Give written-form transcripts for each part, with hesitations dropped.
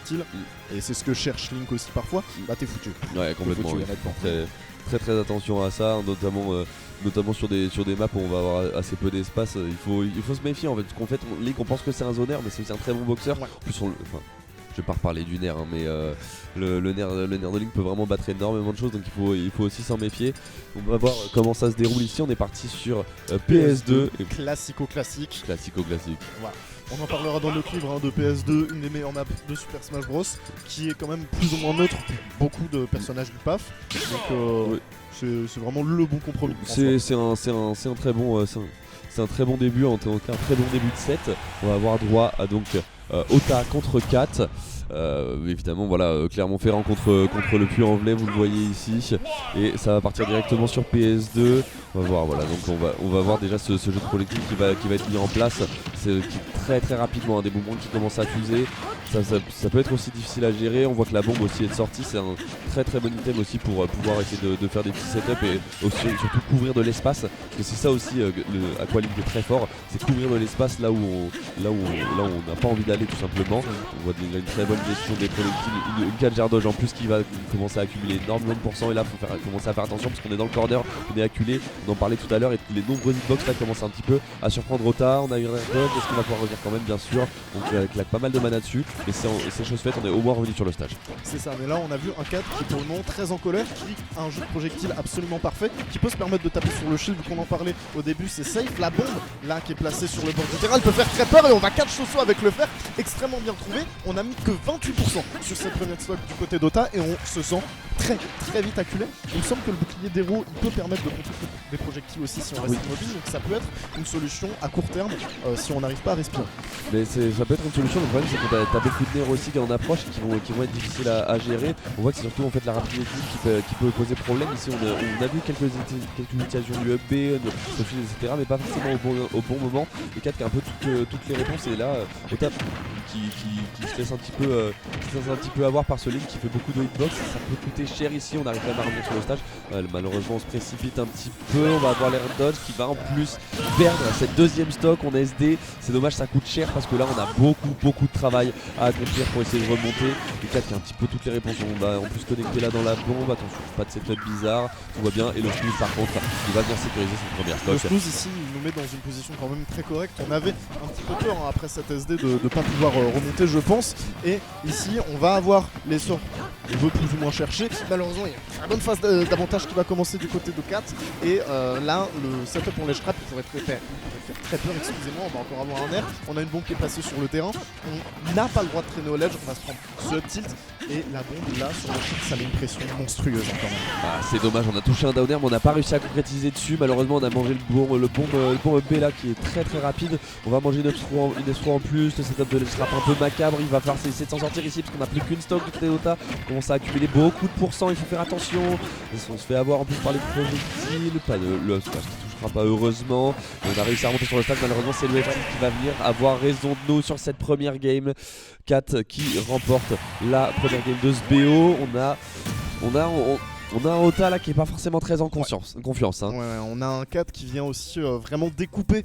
projectiles, et c'est ce que cherche Link aussi parfois, bah t'es foutu. Ouais, complètement. Foutu, Oui. honnêtement. Très attention à ça, notamment sur des maps où on va avoir assez peu d'espace. Il faut se méfier en fait, parce qu'en fait Link on pense que c'est un zonaire, mais c'est aussi un très bon boxeur. Ouais. En plus, je vais pas reparler du nerf, hein, mais le nerf de Link peut vraiment battre énormément de choses, donc il faut aussi s'en méfier. On va voir comment ça se déroule ici. On est parti sur PS2 et Classico-classique. classique. Voilà. On en parlera dans notre livre de PS2, une des meilleures maps de Super Smash Bros, qui est quand même plus ou moins neutre pour beaucoup de personnages du PAF. Donc Oui. c'est vraiment le bon compromis. C'est un très bon c'est un très bon début, en tout cas un très bon début de set. On va avoir droit à donc Ota contre Kat. Évidemment voilà, Clermont-Ferrand contre le Puy-en-Velay, vous le voyez ici, et ça va partir directement sur PS2. On va voir, voilà, donc on va voir déjà ce jeu de projectile qui va être mis en place, qui très rapidement, des boomerangs qui commencent à fuser. Ça peut être aussi difficile à gérer. On voit que la bombe aussi est sortie, c'est un très bon item aussi pour pouvoir essayer de faire des petits setups et aussi, surtout couvrir de l'espace, parce que c'est ça aussi à quoi Link est très fort, c'est couvrir de l'espace là où on n'a pas envie d'aller tout simplement. On voit une très bonne gestion des projectiles, une 4 jarre dodge en plus qui va commencer à accumuler énormément de pourcents, et là il faut commencer à faire attention parce qu'on est dans le corner, on est acculé, on en parlait tout à l'heure, et les nombreux hitbox là commencent un petit peu à surprendre Ota. On a eu un dodge, est-ce qu'on va pouvoir revenir quand même, bien sûr, donc il claque pas mal de mana dessus, mais c'est chose faite, on est au moins revenu sur le stage. C'est ça, mais là on a vu un 4 qui est pour le moment très en colère, qui a un jeu de projectile absolument parfait, qui peut se permettre de taper sur le shield, vu qu'on en parlait au début, c'est safe. La bombe là qui est placée sur le bord du terrain, elle peut faire très peur, et on va catch Choso avec le fer, extrêmement bien trouvé. On a mis que 28% sur cette première stock du côté d'Ota, et on se sent très vite acculé. Il me semble que le bouclier d'héros il peut permettre de contrer des projectiles aussi si on reste immobile, donc ça peut être une solution à court terme si on n'arrive pas à respirer. Mais ça peut être une solution, le problème c'est que t'as beaucoup de nerfs aussi qui en approche et qui vont être difficiles à gérer. On voit que c'est surtout en fait la rapidité qui peut poser problème. Ici on a vu quelques utilisations du up B, de Sophie, etc., mais pas forcément au bon moment. Et 4 qui a un peu toutes les réponses, et là Ota qui se laisse un petit peu avoir par ce Link qui fait beaucoup de hitbox. Ça peut coûter cher ici, on arrive quand même à revenir sur le stage. Malheureusement on se précipite un petit peu, on va avoir l'air dodge qui va en plus perdre cette deuxième stock. On est SD, c'est dommage, ça coûte cher parce que là on a beaucoup de travail à accomplir pour essayer de remonter. Et 4 qui a un petit peu toutes les réponses, on va en plus connecter là dans la bombe, attention pas de setup bizarre, tout va bien. Et le Snooze par contre il va venir sécuriser cette première stock. Le Snooze ici il nous met dans une position quand même très correcte. On avait un petit peu peur après cette SD de ne pas pouvoir remonter, je pense, et ici on va avoir les sorts on veut plus ou moins chercher. Malheureusement il y a une très bonne phase d'avantage qui va commencer du côté de 4, et là le setup on lèche trap pourrait faire très peur, excusez-moi, on va encore avoir un air. On a une bombe qui est passée sur le terrain, on n'a pas le droit de traîner au ledge, on va se prendre ce up tilt, et la bombe là sur le shield ça met une pression monstrueuse quand même. C'est dommage, on a touché un downer mais on n'a pas réussi à concrétiser dessus. Malheureusement on a mangé le bombe B là qui est très rapide. On va manger une S3 en plus, le setup de l'X-Trap un peu macabre. Il va falloir essayer de s'en sortir ici parce qu'on n'a plus qu'une stock du côté d'Ota. On commence à accumuler beaucoup de pourcents, il faut faire attention. On se fait avoir en plus par les projectiles, pas de le smash qui touchera pas heureusement. Et on a réussi à remonter sur le stage, malheureusement c'est le FT qui va venir avoir raison de nous sur cette première game. 4 qui remporte la première game de ce BO. On a un Ota là qui est pas forcément très en confiance. Hein. Ouais, on a un 4 qui vient aussi vraiment découper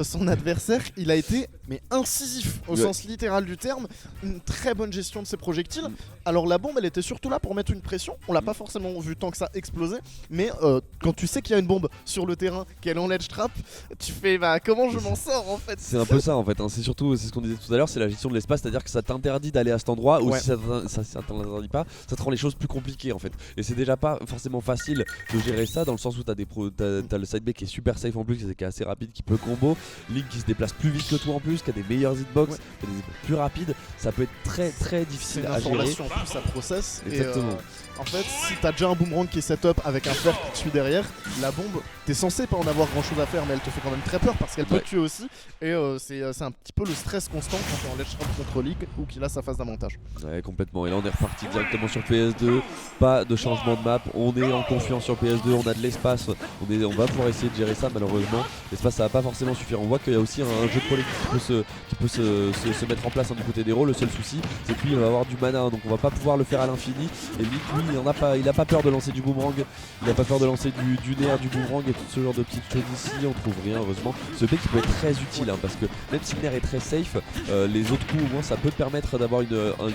son adversaire. Il a été incisif au sens littéral du terme. Une très bonne gestion de ses projectiles. Alors la bombe elle était surtout là pour mettre une pression. On l'a pas forcément vu tant que ça explosait. Mais quand tu sais qu'il y a une bombe sur le terrain, qu'elle est en ledge trap, tu fais comment je m'en sors en fait. C'est un peu ça en fait, hein. C'est ce qu'on disait tout à l'heure, c'est la gestion de l'espace, c'est-à-dire que ça t'interdit d'aller à cet endroit, ou si ça t'interdit pas, ça te rend les choses plus compliquées en fait. Et c'est déjà pas forcément facile de gérer ça, dans le sens où t'as le side B qui est super safe en plus, qui est assez rapide, qui peut combo, Link qui se déplace plus vite que toi en plus, qui a des meilleurs hitbox, qui a des hitbox plus rapides. Ça peut être très difficile à gérer. C'est une information en plus à process. Exactement. Et en fait, si t'as déjà un boomerang qui est setup avec un fer qui te suit derrière, la bombe, t'es censé pas en avoir grand chose à faire, mais elle te fait quand même très peur parce qu'elle peut te tuer aussi. Et c'est un petit peu le stress constant quand t'es en ledge trap contre League ou qu'il a sa phase d'avantage. Ouais, complètement. Et là on est reparti directement sur PS2, pas de changement de map. map, on est en confiance sur PS2, on a de l'espace, on va pouvoir essayer de gérer ça. Malheureusement l'espace ça va pas forcément suffire. On voit qu'il y a aussi un jeu de collectif qui peut se mettre en place du côté des héros. Le seul souci c'est que lui il va avoir du mana, donc on va pas pouvoir le faire à l'infini. Et lui il a pas peur de lancer du boomerang, il a pas peur de lancer du nerf, du boomerang et tout ce genre de petites choses ici. On trouve rien heureusement. Ce pick qui peut être très utile parce que même si le nerf est très safe, les autres coups au moins ça peut te permettre d'avoir une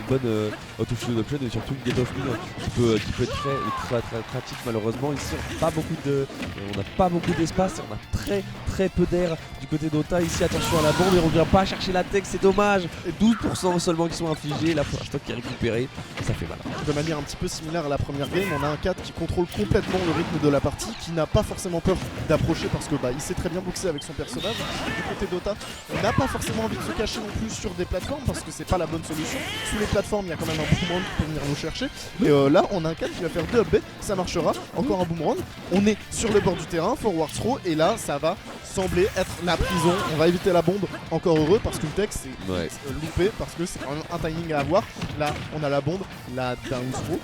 bonne auto-shield option et surtout une get off mid qui peut être très pratique. Malheureusement ici on n'a pas beaucoup d'espace et on a très peu d'air du côté d'Ota. Ici attention à la bombe, il revient pas chercher la tech, c'est dommage. Et 12% seulement qui sont infligés, là pour un stock qui est récupéré, ça fait mal. De manière un petit peu similaire à la première game, on a un 4 qui contrôle complètement le rythme de la partie, qui n'a pas forcément peur d'approcher parce que il sait très bien boxer avec son personnage. Du côté d'Ota, on n'a pas forcément envie de se cacher non plus sur des plateformes parce que c'est pas la bonne solution. Sous les plateformes, il y a quand même un boomerang pour venir nous chercher. Et là, on a un 4 qui va faire 2 up B, ça marchera. Encore un boomerang. On est sur le bord du terrain, forward throw, et là, ça va sembler être la prison. On va éviter la bombe, encore heureux parce que le texte c'est loupé parce que c'est quand même un timing à avoir. Là, on a la bombe, la down throw,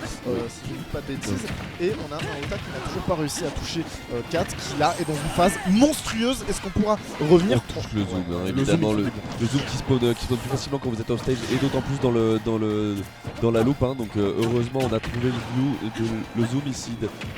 si je ne dis pas de bêtises, et on a un Ota qui n'a toujours pas réussi à toucher 4, qui là est dans une phase monstrueuse. Est-ce qu'on pourra revenir? On touche le zoom, évidemment, le zoom qui spawn plus facilement quand vous êtes off stage et d'autant plus dans la loupe. Donc heureusement on a trouvé le zoom ici,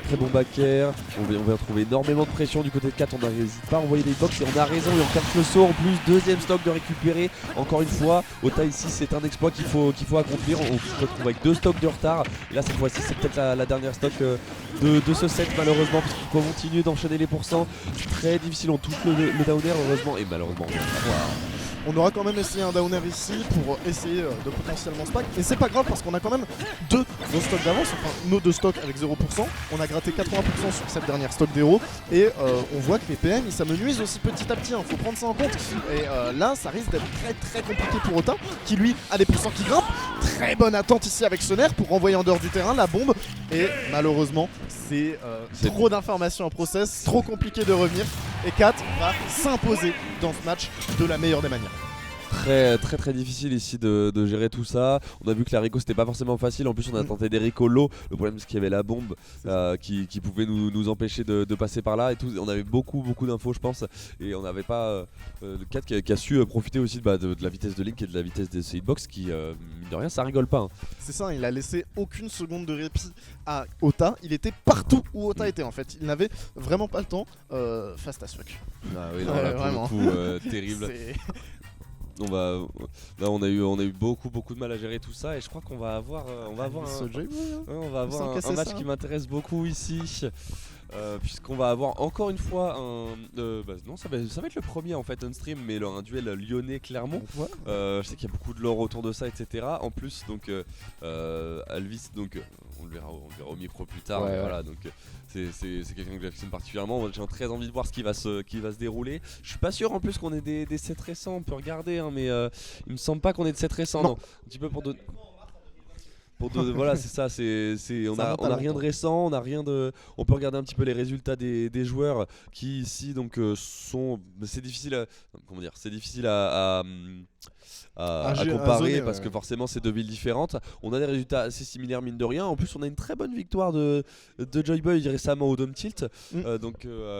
très bon back air. On va retrouver énormément de pression du côté de 4, on n'hésite pas à envoyer des box et on a raison et on capte le saut en plus. Deuxième stock de récupérer, encore une fois. Ota ici c'est un exploit qu'il faut accomplir. On se retrouve avec 2 stocks de retard et là cette fois-ci c'est peut-être la dernière stock de ce set malheureusement, parce qu'il faut continuer d'enchaîner les pourcents. Très difficile, on touche le downer heureusement et malheureusement on aura quand même essayé un downer ici pour essayer de potentiellement spack. Et c'est pas grave parce qu'on a quand même nos stocks d'avance, enfin nos 2 stocks avec 0%. On a gratté 80% sur cette dernière stock d'héros. Et on voit que les PM ils s'amenuisent aussi petit à petit, faut prendre ça en compte. Et là ça risque d'être très compliqué pour Ota, qui lui a des pourcents qui grimpent. Très bonne attente ici avec ce nerf pour renvoyer en dehors du terrain la bombe. Et malheureusement c'est trop d'informations en process, trop compliqué de revenir. Et 4 va s'imposer dans ce match de la meilleure des manières. Très difficile ici de gérer tout ça. On a vu que la Rico c'était pas forcément facile. En plus on a tenté des Rico low. Le problème c'est qu'il y avait la bombe qui pouvait nous empêcher de passer par là et tout. On avait beaucoup d'infos je pense. Et on n'avait pas le 4 qui a su profiter aussi de la vitesse de Link et de la vitesse des hitbox qui mine de rien ça rigole pas. C'est ça, il a laissé aucune seconde de répit à Ota. Il était partout où Ota était en fait. Il n'avait vraiment pas le temps. Fast as fuck. Ah oui, non, là, pour le coup terrible. Là on a eu beaucoup de mal à gérer tout ça et je crois qu'on va avoir un match qui m'intéresse beaucoup ici. Puisqu'on va avoir encore une fois non ça va être le premier en fait on stream, mais un duel lyonnais-Clermont. Je sais qu'il y a beaucoup de lore autour de ça, etc. En plus donc Alvis, donc on le verra au micro plus tard. Voilà, donc c'est quelqu'un que j'affectionne particulièrement. J'ai très envie de voir ce qui va se dérouler. Je suis pas sûr en plus qu'on ait des sets récents, on peut regarder mais il me semble pas qu'on ait de sets récents. Non. Un petit peu pour donner. Voilà, c'est ça, on a rien de récent, on peut regarder un petit peu les résultats des joueurs qui ici donc c'est difficile à comparer parce que forcément c'est 2 villes différentes. On a des résultats assez similaires mine de rien. En plus on a une très bonne victoire de Joyboy récemment au Dome Tilt. Donc